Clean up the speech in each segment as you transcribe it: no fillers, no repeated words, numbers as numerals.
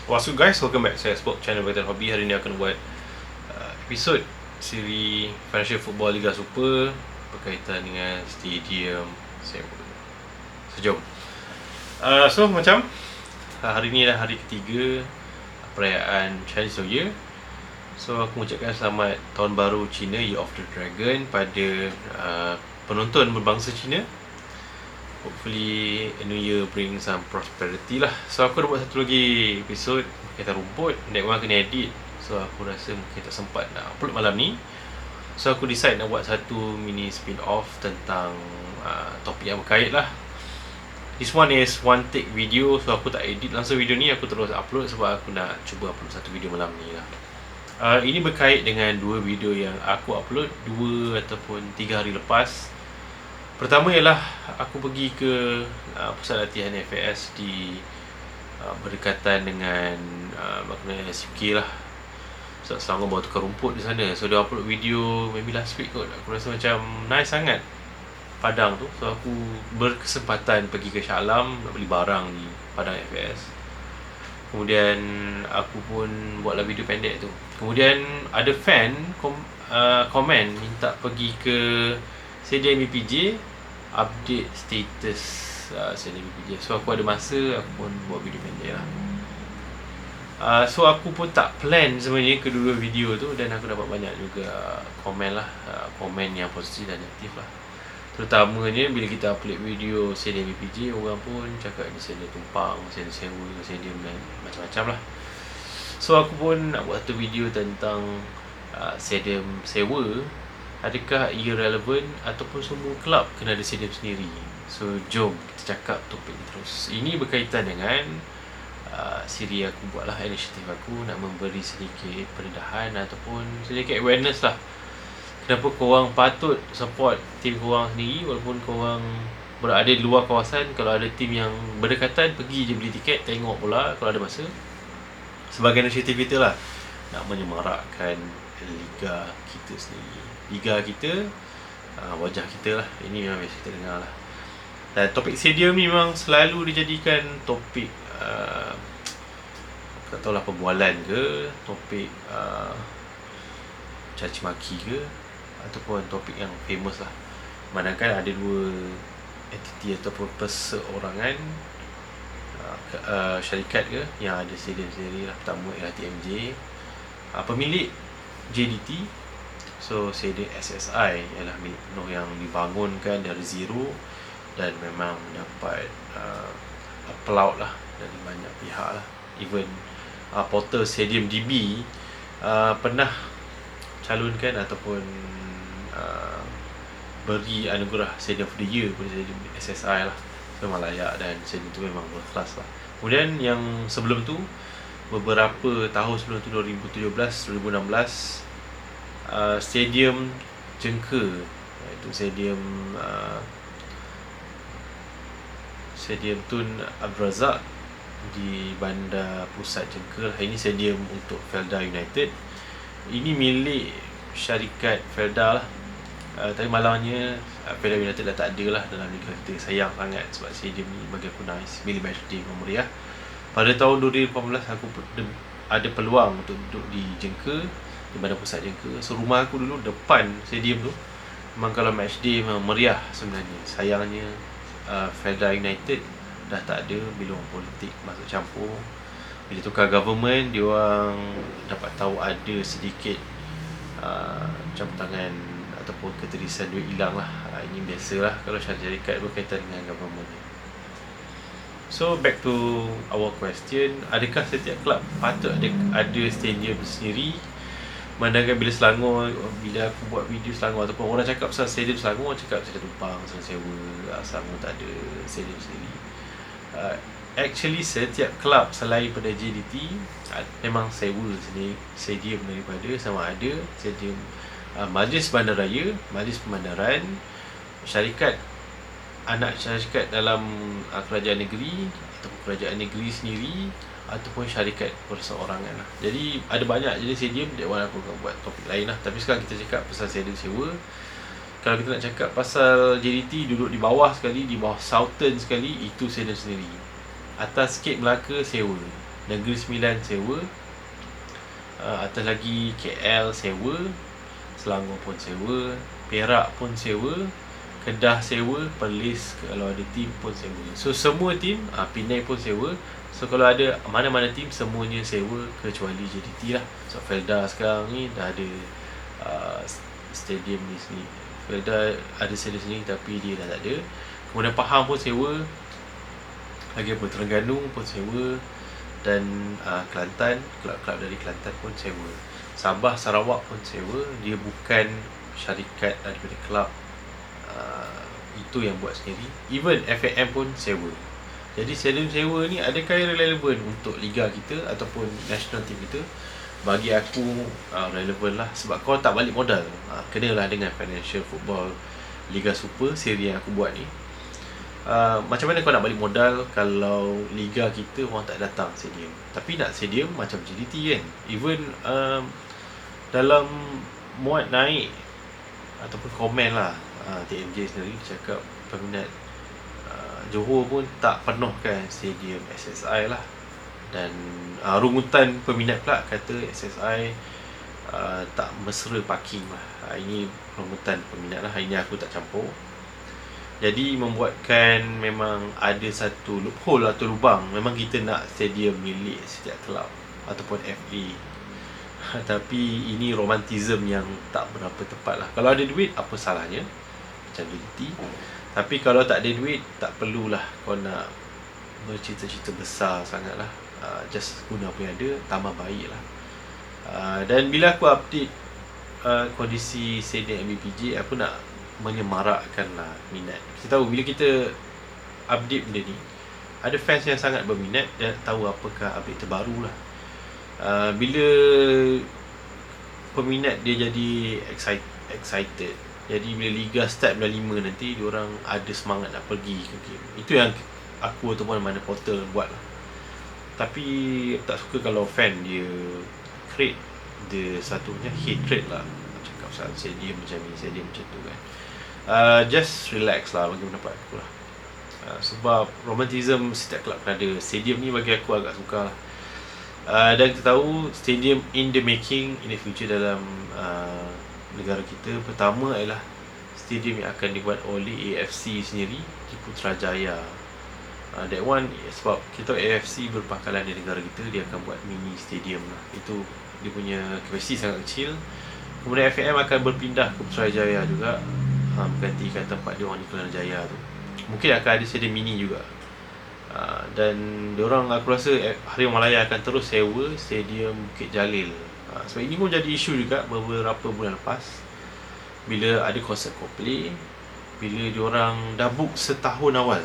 What's up guys, welcome back saya Sport Channel Berkaitan Hobi. Hari ni akan buat episod siri Financial Football Liga Super berkaitan dengan stadium sewa. So jom. So macam hari ni adalah hari ketiga perayaan Chinese New Year. So aku mengucapkan selamat Tahun Baru Cina, Year of the Dragon pada penonton berbangsa Cina. Hopefully a new year bring some prosperity lah. So aku dah buat satu lagi episod berkaitan rumput. That one kena edit, so aku rasa mungkin tak sempat nak upload malam ni. So aku decide nak buat satu mini spin off tentang topik yang berkait lah. This one is one take video, so aku tak edit langsung video ni, aku terus upload sebab aku nak cuba upload satu video malam ni lah. Ini berkait dengan dua video yang aku upload 2 ataupun 3 hari lepas. Pertama ialah aku pergi ke pusat latihan FAS di berdekatan dengan makna SUK lah. So, Selangor bawa tukar rumput di sana. So dia upload video maybe last week kot. Aku rasa macam nice sangat Padang tu. So aku berkesempatan pergi ke Shah Alam nak beli barang di Padang FAS. Kemudian aku pun buatlah video pendek tu. Kemudian ada fan komen minta pergi ke Stadium BPJ update status Stadium BPJ. So aku ada masa, aku pun buat video pendek lah. So aku pun tak plan sebenarnya kedua video tu, dan aku dapat banyak juga komen lah, komen yang positif dan negatif lah. Terutamanya bila kita upload video Stadium BPJ, orang pun cakap ni stadium tumpang, stadium sewa, stadium dan macam-macam lah. So aku pun nak buat satu video tentang stadium sewa. Adakah ia relevan ataupun semua kelab kena ada stadium sendiri? So jom kita cakap topik ni terus. Ini berkaitan dengan siri aku buat lah, inisiatif aku nak memberi sedikit pendedahan ataupun sedikit awareness lah. Kenapa korang patut support tim korang sendiri walaupun korang berada di luar kawasan. Kalau ada tim yang berdekatan, pergi je beli tiket, tengok bola kalau ada masa. Sebagai inisiatif kita lah nak menyemarakkan liga kita sendiri, liga kita, wajah kita lah. Ini memang biasa kita dengar lah. Dan topik stadium ni memang selalu dijadikan topik tak tahulah perbualan ke, topik caci maki ke, ataupun topik yang famous lah. Manakala ada dua entiti ataupun perseorangan syarikat ke yang ada stadium sendiri lah. Pertama ialah TMJ, pemilik JDT. So stadium SSI ialah milik penuh yang dibangunkan dari zero dan memang mendapat applaud lah dari banyak pihak lah. Even portal Stadium DB pernah calonkan ataupun beri anugerah Stadium of the Year kepada Stadium SSI lah. So memang layak dan stadium tu memang berkelas lah. Kemudian yang sebelum tu, beberapa tahun sebelum tu, 2017-2016, Stadium Jengka, iaitu Stadium Tun Abdul Razak di Bandar Pusat Jengka. Ini stadium untuk Felda United. Ini milik syarikat Felda lah. Tapi malangnya Felda United dah tak ada lah dalam liga kita. Sayang sangat sebab stadium ni bagi aku nice, bila matchday meriah. Pada tahun 2018 aku ada peluang untuk duduk di Jengka, di Bandar Pusat Jengka. So rumah aku dulu depan stadium tu. Memang kalau matchday memang meriah sebenarnya. Sayangnya Felda United dah tak ada bila orang politik masuk campur. Bila tukar government, dia orang dapat tahu ada sedikit campur tangan ataupun keterisan duit hilang lah. Ini biasalah kalau syarikat berkaitan dengan government. So back to our question, adakah setiap kelab patut ada stadium sendiri? Mandakan bila Selangor, bila aku buat video Selangor ataupun orang cakap pasal stadium Selangor, orang cakap stadium tumpang, stadium sewa, Selangor tak ada stadium sendiri. Actually setiap kelab selain pada JDT memang sewa sendiri stadium daripada sama ada stadium Majlis Bandaraya, Majlis Pemandaran, syarikat anak syarikat dalam kerajaan negeri ataupun kerajaan negeri sendiri ataupun syarikat perseorangan lah. Jadi ada banyak jenis stadium. That one aku akan buat topik lain lah. Tapi sekarang kita cakap pasal stadium sewa. Kalau kita nak cakap pasal JDT, duduk di bawah sekali, di bawah Southern sekali, itu stadium sendiri. Atas sikit Melaka sewa. Negeri Sembilan sewa, atas lagi KL sewa, Selangor pun sewa, Perak pun sewa, Kedah sewa, Perlis kalau ada tim pun sewa. So semua tim, Penang pun sewa. So kalau ada mana-mana tim, semuanya sewa kecuali JDT lah. So Felda sekarang ni dah ada stadium ni sendiri. Felda ada stadium sendiri tapi dia dah tak ada. Kemudian Pahang pun sewa, lagi apa, Terengganu pun sewa, dan Kelantan, kelab-kelab dari Kelantan pun sewa. Sabah, Sarawak pun sewa. Dia bukan syarikat daripada kelab, itu yang buat sendiri. Even FAM pun sewa. Jadi stadium sewa ni adakah relevan untuk liga kita ataupun national team kita? Bagi aku relevan lah, sebab kau tak balik modal. Kenalah dengan Financial Football Liga Super seri yang aku buat ni. Macam mana kau nak balik modal kalau liga kita orang tak datang stadium? Tapi nak stadium macam JDT kan. Even dalam muat naik ataupun komen lah, TMJ sendiri cakap peminat Johor pun tak penuhkan stadium SSI lah. Dan rungutan peminat pula kata SSI tak mesra parking lah. Ini rungutan peminat lah, ini aku tak campur. Jadi membuatkan memang ada satu loophole atau lubang. Memang kita nak stadium milik setiap kelab ataupun FA. Tapi ini romantism yang tak berapa tepat lah. Kalau ada duit, apa salahnya? Macam JDT. Tapi kalau tak ada duit, tak perlulah kau nak bercita-cita besar sangat lah. Just guna apa yang ada, tambah baik lah. Dan bila aku update kondisi stadium MBPJ, aku nak menyemarakkan lah minat. Kita tahu bila kita update benda ni, ada fans yang sangat berminat dan tahu apakah update terbaru lah. Bila peminat dia jadi excited, jadi bila liga start bulan 5 nanti, diorang ada semangat nak pergi ke game. Itu yang aku ataupun mana portal buat lah. Tapi tak suka kalau fan dia create dia satunya hatred lah, cakap pasal stadium macam ni, stadium macam tu kan. Just relax lah bagi pendapat aku lah. Sebab romantism setiap kelab ada. Stadium ni bagi aku agak suka lah. Dan kita tahu stadium in the making in the future dalam negara kita. Pertama ialah stadium yang akan dibuat oleh AFC sendiri di Putrajaya. That one sebab kita tahu AFC berpangkalan di negara kita, dia akan buat mini stadium lah. Itu dia punya kapasiti sangat kecil. Kemudian FAM akan berpindah ke Putrajaya juga, menggantikan tempat dia orang di Kelana Jaya tu. Mungkin akan ada stadium mini juga. Dan diorang, aku rasa Harimau Malaya akan terus sewa stadium Bukit Jalil. Sebab ini pun jadi isu juga beberapa bulan lepas, bila ada konsert Coldplay, bila diorang dah book setahun awal.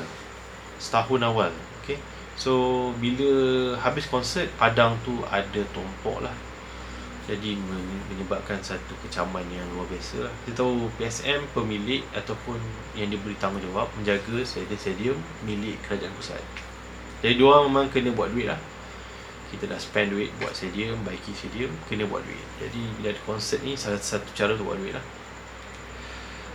Okay. So bila habis konsert, padang tu ada tumpuk lah. Jadi menyebabkan satu kecaman yang luar biasa lah. Kita tahu PSM pemilik ataupun yang diberi tanggungjawab menjaga stadium milik kerajaan pusat. Jadi diorang memang kena buat duit lah. Kita dah spend duit buat stadium, baiki stadium, kena buat duit. Jadi bila ada konsert ni, salah satu cara untuk buat duit lah.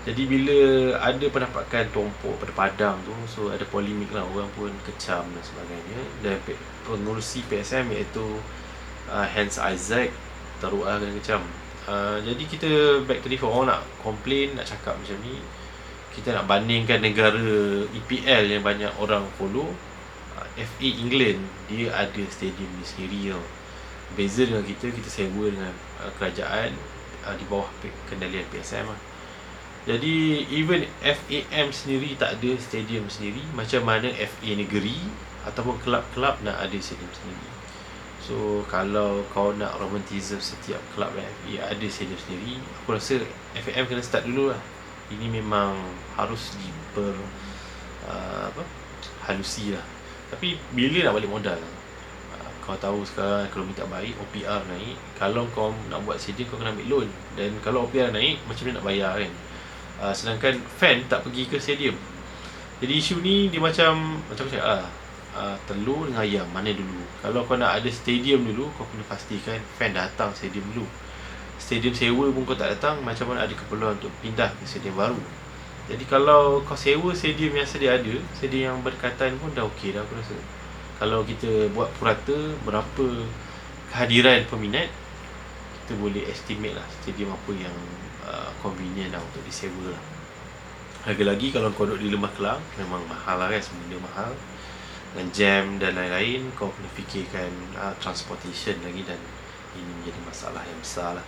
Jadi bila ada penampakan tumpuk pada padang tu, so ada polemik lah, orang pun kecam dan sebagainya. Dan pengurusi PSM iaitu Hans Isaac teruk lah kena kecam. Jadi kita back to the orang nak komplain, nak cakap macam ni, kita nak bandingkan negara EPL yang banyak orang follow. FA England dia ada stadium ni sendiri tau. Beza dengan kita sewa dengan kerajaan di bawah kendalian PSM lah. Jadi even FAM sendiri tak ada stadium sendiri, macam mana FA negeri ataupun kelab-kelab nak ada stadium sendiri. So kalau kau nak romantism setiap kelab FA ada stadium sendiri, aku rasa FAM kena start dulu lah. Ini memang harus halusi lah. Tapi bila nak balik modal? Kau tahu sekarang ekonomi tak baik, OPR naik. Kalau kau nak buat stadium, kau kena ambil loan. Dan kalau OPR naik, macam mana nak bayar kan? Sedangkan fan tak pergi ke stadium. Jadi isu ni dia macam cakap telur dengan ayam, mana dulu? Kalau kau nak ada stadium dulu, kau kena pastikan fan datang stadium dulu. Stadium sewa pun kau tak datang, macam mana ada keperluan untuk pindah ke stadium baru? Jadi kalau kau sewa stadium yang sedia ada, stadium yang berdekatan pun dah okey dah aku rasa. Kalau kita buat purata berapa kehadiran peminat, kita boleh estimate lah stadium apa yang convenient lah untuk disewa lah. Lagi-lagi kalau kau duduk di Lembah Kelang, memang mahal lah kan, sebenarnya mahal. Dan jam dan lain-lain, kau kena fikirkan transportation lagi, dan ini menjadi masalah yang besar lah.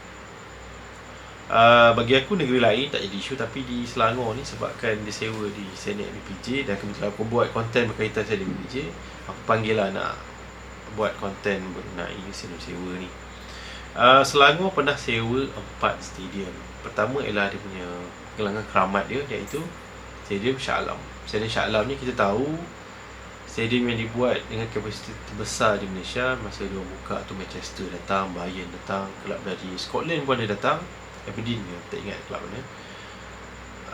Bagi aku negeri lain tak jadi isu, tapi di Selangor ni sebabkan dia sewa di Stadium MBPJ, dan kebetulan aku buat konten berkaitan Stadium MBPJ, aku panggil lah nak buat konten mengenai stadium sewa ni. Selangor pernah sewa 4 stadium. Pertama ialah dia punya gelangan keramat dia, iaitu Stadium Shah Alam. Stadium Shah Alam ni kita tahu stadium yang dibuat dengan kapasiti terbesar di Malaysia. Masa dia buka tu Manchester datang, Bayern datang, kelab dari Scotland pun ada datang, Aberdeen ke, tak ingat kelab mana.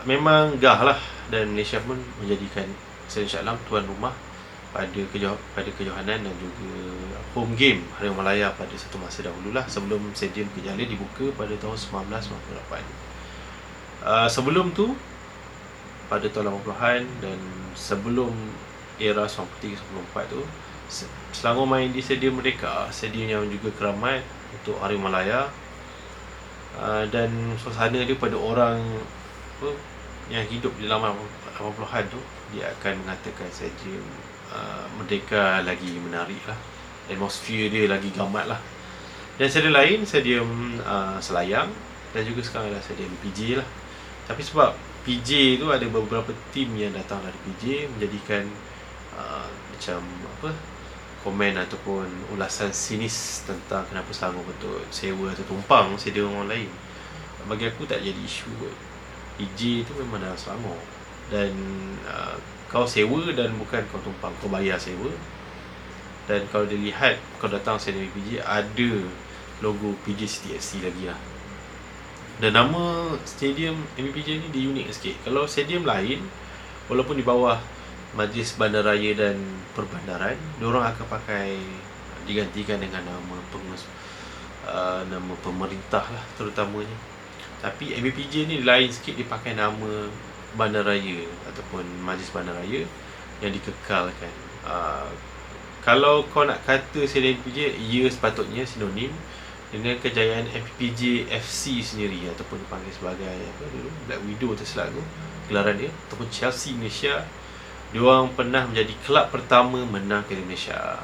Memang gah lah, dan Malaysia pun menjadikan Stadium Shah Alam tuan rumah pada kejohanan dan juga home game Harimau Malaya pada satu masa dahulu lah, sebelum Stadium Kejala dibuka pada tahun 1998. Sebelum tu, pada tahun 80-an dan sebelum era 93-94 tu, Selangor main di Stadium Merdeka, stadium yang juga keramat untuk Harimau Malaya. Dan suasana dia pada orang yang hidup di dalam 80-an tu, dia akan mengatakan stadium Merdeka lagi menarik lah, atmosfer dia lagi gamat lah. Dan stadium lain, stadium Selayang, dan juga sekarang adalah stadium PJ lah. Tapi sebab PJ tu ada beberapa tim yang datang dari PJ, menjadikan macam komen ataupun ulasan sinis tentang kenapa Selangor betul sewa atau tumpang stadium orang lain. Bagi aku tak jadi isu kot. PJ tu memang dalam Selangor, dan kau sewa dan bukan kau tumpang, kau bayar sewa. Dan kalau dilihat, kau datang stadium PJ, ada logo PJ City FC lagi lah. Dan nama stadium MBPJ ni dia unik sikit. Kalau stadium lain, walaupun di bawah Majlis Bandaraya dan Perbandaran, diorang akan pakai, digantikan dengan nama nama pemerintah lah terutamanya. Tapi MBPJ ni lain sikit, dia pakai nama Bandaraya ataupun Majlis Bandaraya yang dikekalkan. Kalau kau nak kata stadium MBPJ, ia sepatutnya sinonim dengan kejayaan MPPJ FC sendiri, ataupun dipanggil sebagai dulu Black Widow tersilap tu gelaran dia, ataupun Chelsea Malaysia. Diorang pernah menjadi kelab pertama menang ke Malaysia.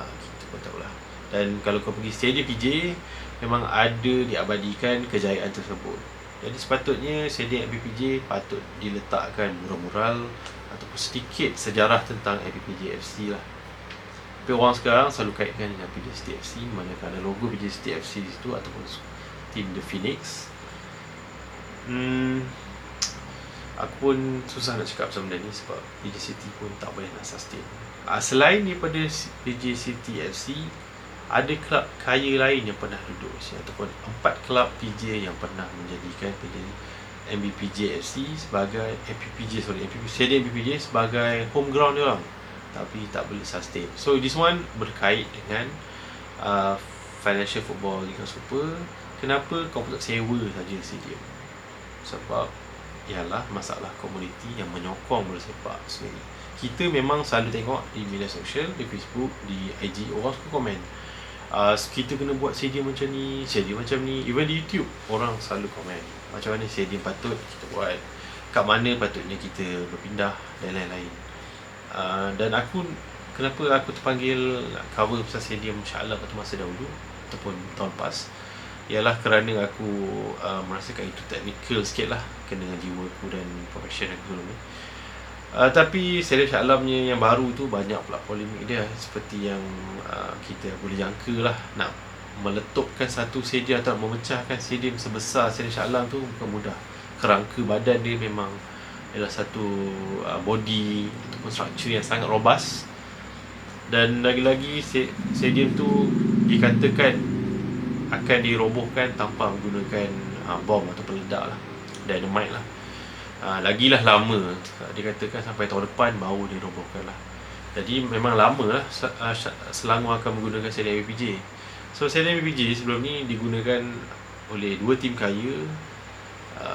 Kita pun tahulah. Dan kalau kau pergi stadium PJ, memang ada diabadikan kejayaan tersebut. Jadi sepatutnya stadium MPPJ patut diletakkan mural-mural ataupun sedikit sejarah tentang MPPJ FC lah. Tapi orang sekarang selalu kaitkan dengan PJ City FC, manakala ada logo PJ City FC di situ ataupun tim The Phoenix. Aku pun susah nak cakap pasal benda ni, sebab PJ City pun tak boleh nak sustain. Selain daripada PJ City FC, ada kelab kaya lain yang pernah duduk di sini, ataupun 4 kelab PJ yang pernah menjadikan PJ MBPJ FC sebagai Stadium MBPJ sebagai home ground dia orang, tapi tak boleh sustain. So this one berkait dengan financial football Liga Super. Kenapa kau tak sewa saja stadium? Sebab ialah masalah komuniti yang menyokong bola sepak sendiri. Kita memang selalu tengok di media sosial, di Facebook, di IG, orang suka komen, kita kena buat stadium macam ni, stadium macam ni. Even di YouTube, orang selalu komen macam mana stadium patut kita buat, kat mana patutnya kita berpindah dan lain-lain. Dan kenapa aku terpanggil cover pasal stadium Shah Alam pada masa dahulu ataupun tahun lepas, ialah kerana aku merasakan itu technical sikit lah, kena dengan jiwa aku dan profession aku dulu ni. Tapi stadium Shah Alamnya yang baru tu banyak pula polemik dia, seperti yang kita boleh jangka lah. Nak meletupkan satu stadium atau memecahkan stadium sebesar stadium Shah Alam tu bukan mudah. Kerangka badan dia memang ialah satu body ataupun struktur yang sangat robust. Dan lagi-lagi stadium tu dikatakan akan dirobohkan tanpa menggunakan bom atau peledak lah, dynamite lah. Lagilah lama, dikatakan sampai tahun depan baru dirobohkan lah. Jadi memang lama lah Selangor akan menggunakan stadium MBPJ. So stadium MBPJ sebelum ni digunakan oleh 2 tim kaya.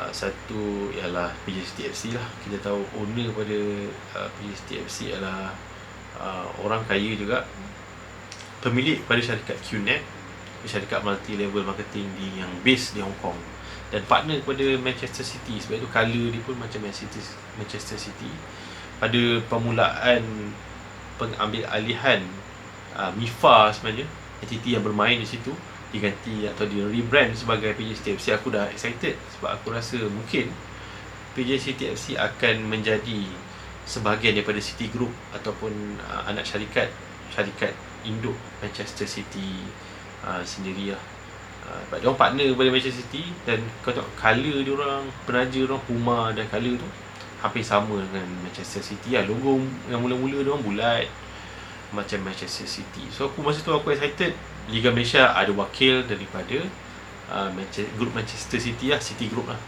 Satu ialah PJ City FC lah. Kita tahu owner pada PJ City FC ialah orang kaya juga, pemilik pada syarikat QNet, syarikat multi level marketing yang base di Hong Kong, dan partner kepada Manchester City. Sebab itu colour dia pun macam Manchester City. Pada permulaan pengambil alihan MIFA sebenarnya, entiti yang bermain di situ, diganti atau di rebrand sebagai PJ City FC, aku dah excited sebab aku rasa mungkin PJ City FC akan menjadi sebahagian daripada City Group ataupun anak syarikat induk Manchester City sendirilah. Sebab dia orang partner kepada Manchester City, dan kau tengok colour dia orang, penaja dia orang, Puma dan colour tu hampir sama dengan Manchester City lah. Logo yang mula-mula dia orang bulat macam Manchester City. So aku masa tu aku excited. Liga Malaysia ada wakil daripada grup Manchester City lah, City Group lah.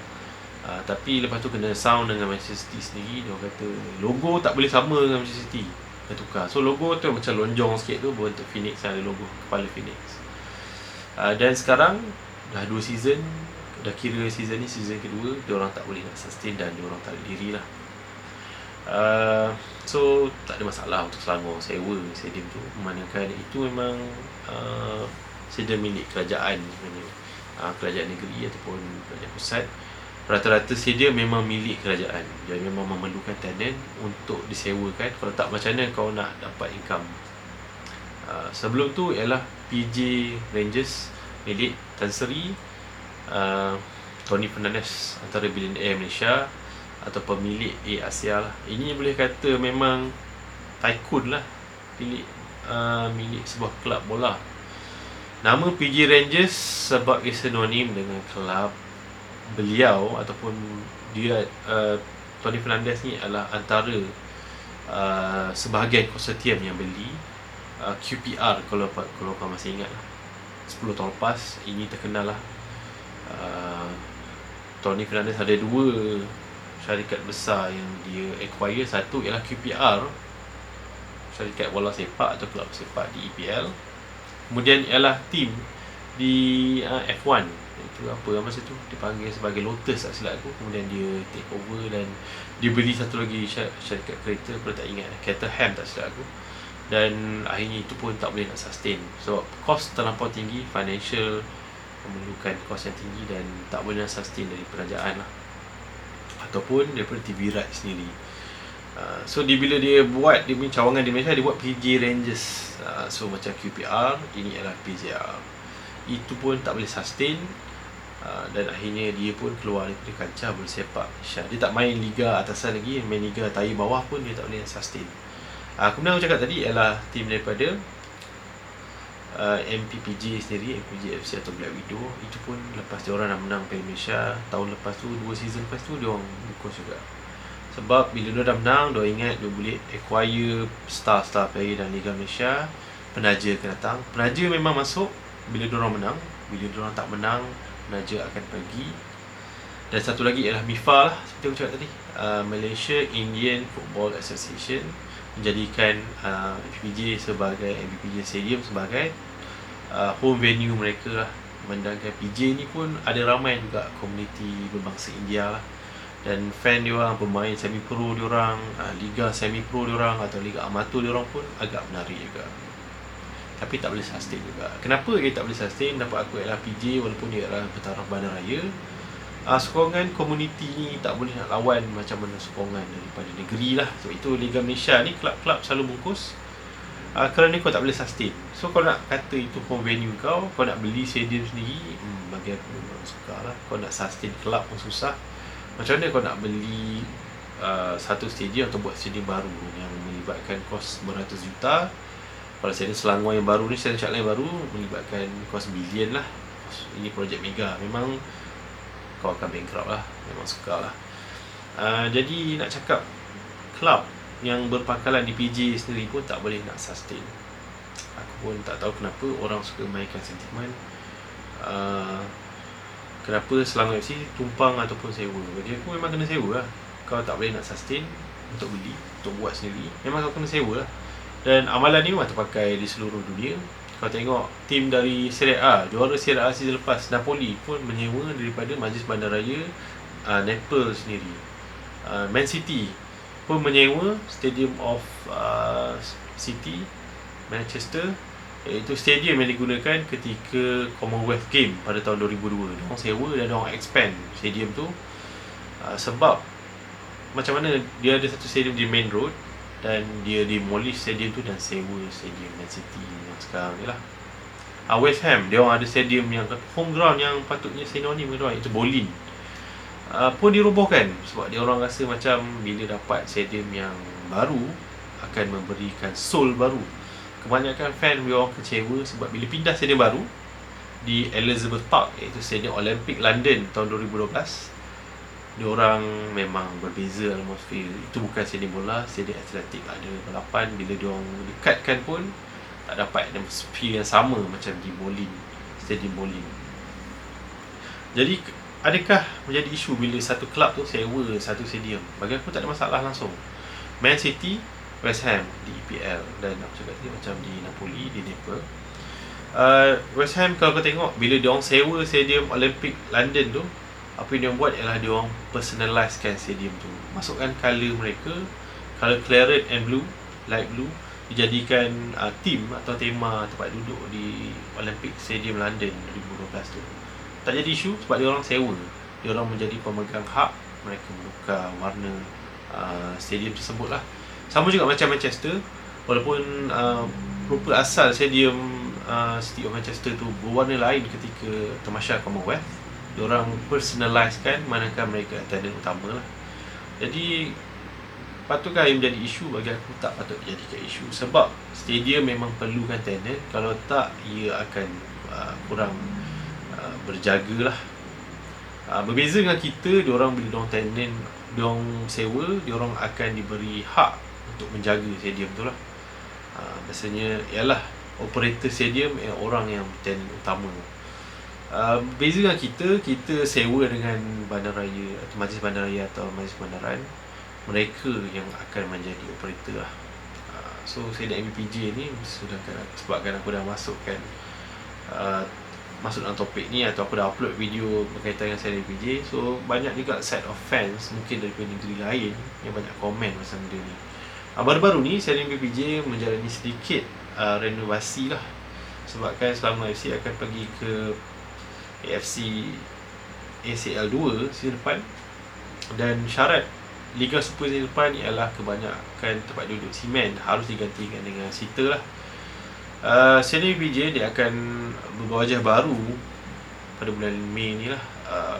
Tapi lepas tu kena sound dengan Manchester City sendiri. Dia orang kata logo tak boleh sama dengan Manchester City, dia tukar. So logo tu macam lonjong sikit tu, berbentuk Phoenix, ada logo kepala Phoenix. Dan sekarang dah 2 season, dah kira season ni season kedua, dia orang tak boleh nak sustain dan dia orang tarik diri lah. So tak ada masalah untuk Selangor sewa stadium tu, memandangkan itu memang stadium milik kerajaan sebenarnya, kerajaan negeri ataupun kerajaan pusat. Rata-rata stadium memang milik kerajaan, dia memang memerlukan tenant untuk disewakan. Kalau tak, macam mana kau nak dapat income? Sebelum tu ialah PJ Rangers milik Tan Sri, Tony Fernandez, antara billionaire Malaysia atau pemilik Asia lah. Ini boleh kata memang tycoon lah, milik sebuah kelab bola. Nama PJ Rangers sebab ia sinonim dengan kelab beliau ataupun dia. Tony Fernandez ni adalah antara sebahagian konsortium yang beli QPR. Kalau kau masih ingat lah, 10 tahun lepas ini terkenal lah. Tony Fernandez ada 2 syarikat besar yang dia acquire. Satu ialah QPR, syarikat bola sepak atau kelab sepak di EPL. Kemudian ialah tim di F1, itu apa masa tu dipanggil sebagai Lotus tak silap aku. Kemudian dia take over dan dia beli satu lagi syarikat kereta, aku tak ingat, Caterham tak silap aku. Dan akhirnya itu pun tak boleh nak sustain sebab kos terlampau tinggi, financial memerlukan kos yang tinggi dan tak boleh nak sustain dari kerajaan lah ataupun daripada TV rights sendiri. So bila dia buat, dia punya cawangan di Malaysia, dia buat PJ Rangers. So macam QPR, ini adalah PJR. Itu pun tak boleh sustain, dan akhirnya dia pun keluar daripada kancah bola sepak Malaysia. Dia tak main liga atasan lagi, main liga tahi bawah pun dia tak boleh sustain. Kemudian aku cakap tadi ialah tim daripada MPPJ sendiri, MPPJ FC atau Black Widow. Itu pun lepas dia orang dah menang Piala Malaysia tahun lepas tu, 2 season lepas tu dia orang bungkus juga. Sebab bila dia dah menang, dia ingat dia boleh acquire star-star player dan Liga Malaysia. Penaja akan datang, penaja memang masuk bila dia orang menang. Bila dia orang tak menang, penaja akan pergi. Dan satu lagi ialah MIFA lah, seperti aku cakap tadi, Malaysia Indian Football Association, menjadikan MPPJ Stadium sebagai home venue mereka lah. Memandangkan PJ ni pun ada ramai juga komuniti berbangsa India lah, dan fan diorang, pemain semi pro diorang, liga semi pro diorang atau liga amatur diorang pun agak menarik juga. Tapi tak boleh sustain juga. Kenapa dia tak boleh sustain? Dapat aku ialah PJ walaupun dia adalah bertaraf bandar raya, sokongan komuniti ni tak boleh nak lawan macam mana sokongan daripada negeri lah. So itu Liga Malaysia ni, kelab-kelab selalu bungkus kerana kau tak boleh sustain. So kau nak kata itu home venue kau nak beli stadium sendiri, bagi aku memang suka lah. Kau nak sustain kelab pun susah. Macam mana kau nak beli satu stadium atau buat stadium baru yang melibatkan kos beratus juta? Kalau stadium Selangor yang baru ni, stadium Shah Alam yang baru, melibatkan kos bilion lah. Ini projek mega, memang kau akan bankrupt lah, memang suka lah. Jadi nak cakap kelab yang berpangkalan di PJ sendiri pun tak boleh nak sustain. Aku pun tak tahu kenapa orang suka mainkan sentimen. Kenapa Selangor FC tumpang ataupun sewa. Jadi aku memang kena sewa lah. Kau tak boleh nak sustain untuk beli, untuk buat sendiri, memang kau kena sewa lah. Dan amalan ni memang terpakai di seluruh dunia. Kau tengok tim dari Serie A, juara Serie A season lepas, Napoli pun menyewa daripada Majlis Bandaraya Naples sendiri. Man City pun menyewa Stadium of City Manchester, iaitu stadium yang digunakan ketika Commonwealth Game pada tahun 2002. Diorang sewa dan diorang expand stadium tu, sebab macam mana dia ada satu stadium di Main Road dan dia demolish stadium tu dan sewa stadium Man City yang sekarang ni lah. West Ham, dia orang ada stadium yang home ground yang patutnya sinonim dengan diorang, iaitu Boleyn, pun dirobohkan sebab dia orang rasa macam bila dapat stadium yang baru akan memberikan soul baru. Kebanyakan fan dia orang kecewa sebab bila pindah stadium baru di Elizabeth Park, iaitu stadium Olympic London tahun 2012, dia orang memang berbeza atmosfer. Itu bukan stadium bola, stadium atletik, ada balapan. Bila dia orang dekatkan pun tak dapat atmosfer yang sama macam di Boleyn, stadium Boleyn. Jadi adakah menjadi isu bila satu kelab tu sewa satu stadium? Bagi aku tak ada masalah langsung. Man City, West Ham di EPL, dan aku cakap tadi macam di Napoli, di Naples. West Ham kalau kau tengok, bila dia orang sewa stadium Olympic London tu, apa yang dia buat ialah dia orang personalizekan stadium tu. Masukkan colour mereka, colour claret and blue, light blue, dijadikan theme atau tema tempat duduk di Olympic Stadium London 2012 tu. Tak jadi isu sebab dia orang sewa. Dia orang menjadi pemegang hak, mereka menukar warna stadium tersebut lah. Sama juga macam Manchester, walaupun rupa asal stadium City of Manchester tu berwarna lain ketika tamasya Commonwealth, dia orang personalizekan manakah mereka attendant utama lah. Jadi patutkah ia menjadi isu? Bagi aku tak patut dijadikan isu, sebab stadium memang perlukan tenant. Kalau tak, ia akan kurang berjaga lah. Berbeza dengan kita, diorang bila diorang tenant, diorang sewa, diorang akan diberi hak untuk menjaga stadium tu lah. Biasanya ialah operator stadium orang yang tenant utama. Beza dengan kita sewa dengan bandaraya atau majlis bandaraya atau majlis bandaran, mereka yang akan menjadi operator lah. So saya dan MBPJ ni, sebabkan aku dah masuk dalam topik ni, atau aku dah upload video berkaitan dengan saya dan MBPJ, so banyak juga set of fans mungkin daripada negeri lain yang banyak komen pasal benda ni. Baru-baru ni saya dan MBPJ menjalani sedikit renovasi lah, sebabkan Selangor FC akan pergi ke AFC ACL 2 season depan, dan syarat Liga Super season depan ialah kebanyakan tempat duduk simen harus digantikan dengan seater lah. Seni BJ dia akan berwajah baru pada bulan Mei ni lah.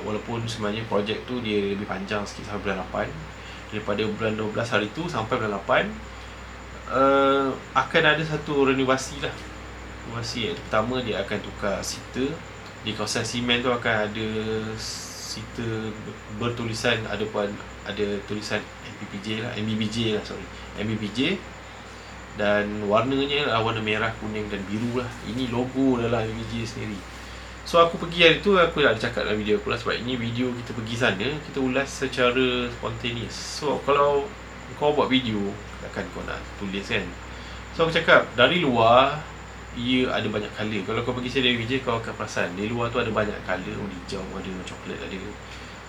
Walaupun sebenarnya projek tu dia lebih panjang sikit sampai bulan 8. Daripada bulan 12 hari tu sampai bulan 8 akan ada satu renovasi lah. Renovasi yang pertama, dia akan tukar seater. Di kawasan simen tu akan ada seater bertulisan, ada tulisan MBPJ, dan warnanya adalah warna merah, kuning dan biru lah. Ini logo dalam MBPJ sendiri. So aku pergi hari tu, aku dah cakap dalam video aku lah, sebab ini video kita pergi sana, kita ulas secara spontaneous. So kalau kau buat video, takkan kau nak tulis kan. So aku cakap, dari luar ia ada banyak colour. Kalau kau pergi sini MBPJ, kau akan perasan di luar tu ada banyak colour, warna hijau, ada coklat ada.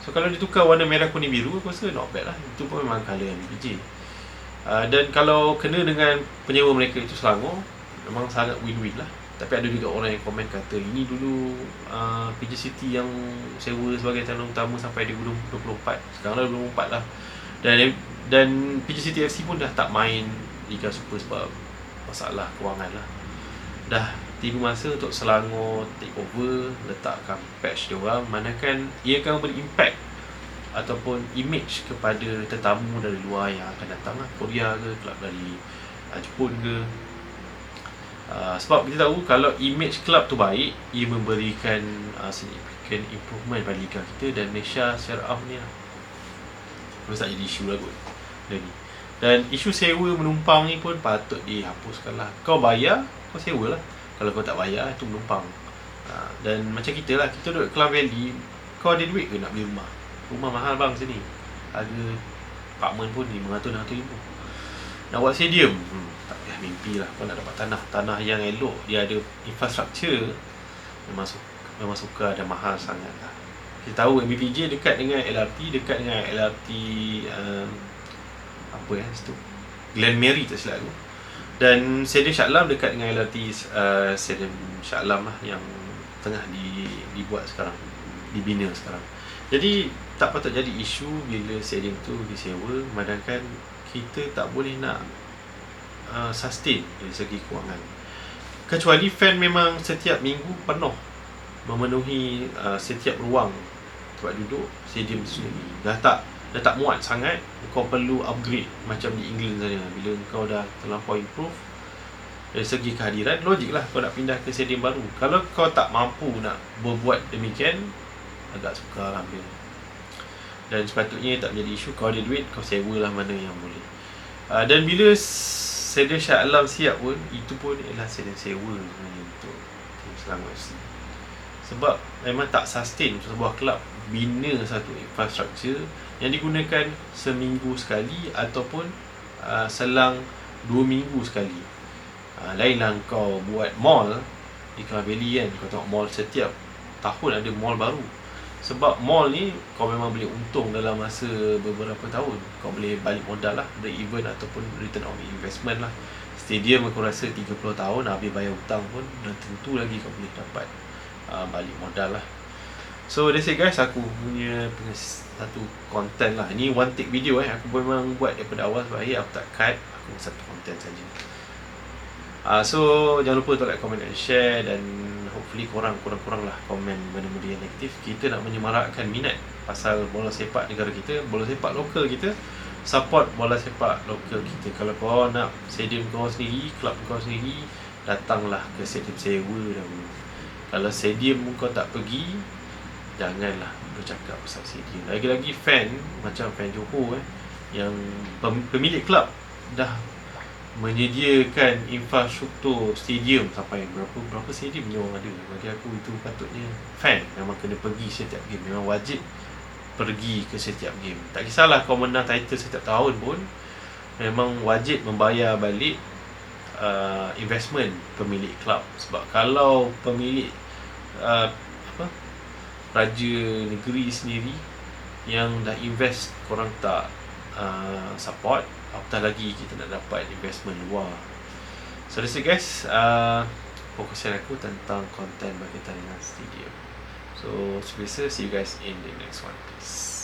So kalau ditukar warna merah, kuning, biru, aku rasa not bad lah. Itu pun memang colour MBPJ. Dan kalau kena dengan penyewa mereka itu Selangor, memang sangat win-win lah. Tapi ada juga orang yang komen kata, ini dulu PJ City yang sewa sebagai tenant utama sampai 2024. Sekarang dah 2024 lah. Dan PJ City FC pun dah tak main Liga Super sebab masalah kewangan lah. Dah tiba masa untuk Selangor take over, letakkan patch diorang, manakan ia akan beri impact ataupun image kepada tetamu dari luar yang akan datang lah, Korea ke, kelab dari Jepun ke. Sebab kita tahu kalau image kelab tu baik, ia memberikan significant improvement pada liga kita dan Malaysia secara ni lah. Terus tak jadi isu lah kot ni. Dan isu sewa menumpang ni pun patut dihapuskan lah. Kau bayar, kau sewa lah. Kalau kau tak bayar, itu menumpang. Dan macam kita lah, kita duduk Klang Valley, kau ada duit ke nak beli rumah? Rumah mahal bang sini. Harga apartmen pun RM500-600,000. Nak buat stadium, tak payah mimpi lah. Kau nak dapat tanah yang elok, dia ada infrastruktur, memang suka dan mahal sangat lah. Kita tahu MBPJ dekat dengan LRT, dekat dengan LRT situ, Glenmary tak silap aku. Dan Stadium Shah Alam dekat dengan LRT Stadium Shah Alam lah, yang tengah dibuat sekarang, dibina sekarang. Jadi tak patut jadi isu bila stadium tu disewa, sedangkan kita tak boleh nak sustain dari segi kewangan. Kecuali fan memang setiap minggu penuh, memenuhi setiap ruang tempat duduk stadium sendiri. Dah tak muat sangat, kau perlu upgrade macam di England sana. Bila kau dah terlampau improve dari segi kehadiran, logik lah kau nak pindah ke stadium baru. Kalau kau tak mampu nak berbuat demikian, agak sukar lah ambil. Dan sepatutnya tak menjadi isu. Kau ada duit, kau sewa lah mana yang boleh. Dan bila Stadium Shah Alam siap pun, itu pun ialah stadium sewa sebenarnya untuk tim Selangor FC. Sebab memang tak sustain sebuah kelab bina satu infrastruktur yang digunakan seminggu sekali ataupun selang 2 minggu sekali. Lainlah kau buat mall di Klang Valley kan, kau tengok mall setiap tahun ada mall baru. Sebab mall ni kau memang boleh untung dalam masa beberapa tahun. Kau boleh balik modal lah, break even ataupun return on investment lah. Stadium aku rasa 30 tahun habis bayar hutang pun dah tentu lagi kau boleh dapat balik modal lah. So that's it guys, aku punya satu content lah. Ini one take video aku memang buat daripada awal sampai akhir, aku tak cut, aku satu content saja. So jangan lupa untuk like, comment dan share. Dan hopefully korang lah komen benda-benda yang negatif. Kita nak menyemarakkan minat pasal bola sepak negara kita, bola sepak lokal kita. Support bola sepak lokal kita. Kalau kau nak stadium kau sendiri, klub kau sendiri, datanglah ke stadium sewa dahulu. Kalau stadium kau tak pergi, janganlah bercakap pasal stadium. Lagi-lagi fan, macam fan Johor yang pemilik klub dah menyediakan infrastruktur stadium sampai berapa stadium ni orang ada. Bagi aku itu patutnya fan memang kena pergi setiap game, memang wajib pergi ke setiap game. Tak kisahlah kau menang title setiap tahun pun, memang wajib membayar balik investment pemilik klub. Sebab kalau pemilik raja negeri sendiri yang dah invest, korang tak support, apatah lagi kita nak dapat investment luar. So that's it guys, fokusan aku tentang konten berkaitan dengan stadium. So seperti biasa, see you guys in the next one. Peace.